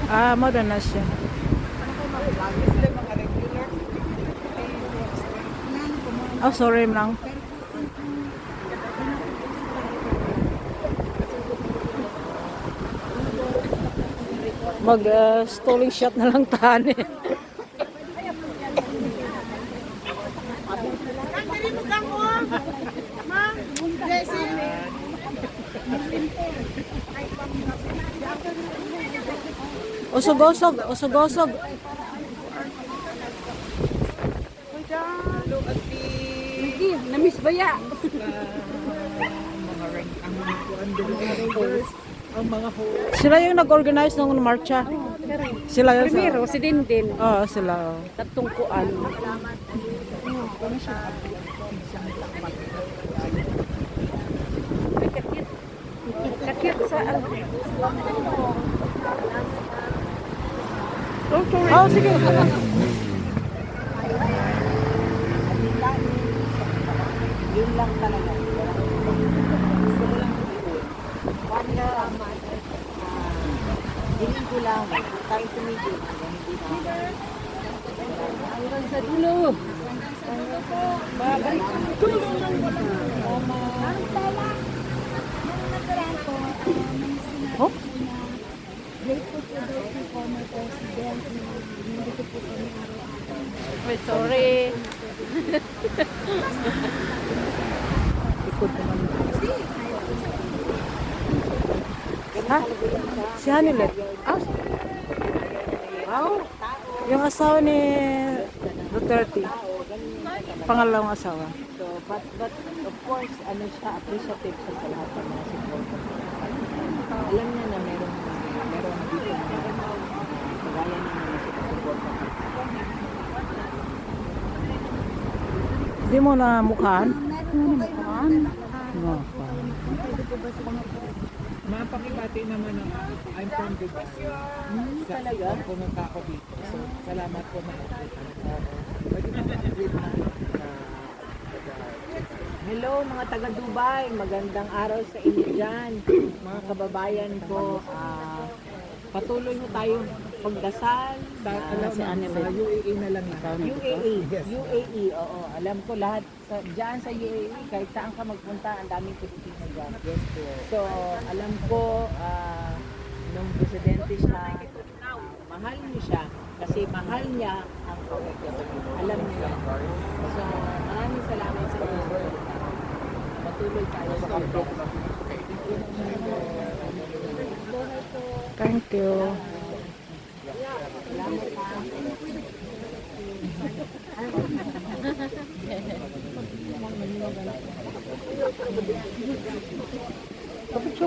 Ah, modern na siya. Oh, sorry lang. Mag stalling shot na lang tani. Usog-usog, usog-usog. Hindi, na-miss ba ya? Sila yung nag-organize ng marcha. Sila yung Primero, si Dindin. Oo, sila. Oh. Tatungkuan. Kakit sa Oh, sige. Yun lang talaga. Hindi ko lang. Tayo tumigil. hanggang sa dulo. Babalik sa dulo ng Oh? Grateful po daw si former president. Hindi ko po kami araw-araw. Wait, sorry. Ikot naman. Ha? Si Hanilet. Ah? Wow. Yung asawa ni Duterte. Pangalawang asawa. So, but of course, ano siya, appreciative siya sa lahat ng mga supporter. Alam niya na meron dito na kagaya niya na supporter. Hindi mo na mukhaan? No. Mapakibati naman ang I'm from Dubai. Talaga? Pumunta ako dito. So, salamat po na pwede na mag-greet na Hello mga taga Dubai, magandang araw sa inyo dyan. Mga kababayan ko, patuloy mo tayong pagdasal. si UAE na lang na. UAE, oo. Alam ko lahat dyan sa UAE, kahit saan ka magpunta, ang daming Pilipino dyan. So, alam ko, nung presidente siya, mahal niyo siya kasi mahal niya ang alam niya. So, maraming salamat sa inyo. Patuloy tayo sa pagdasal. Thank you. Kapag siya,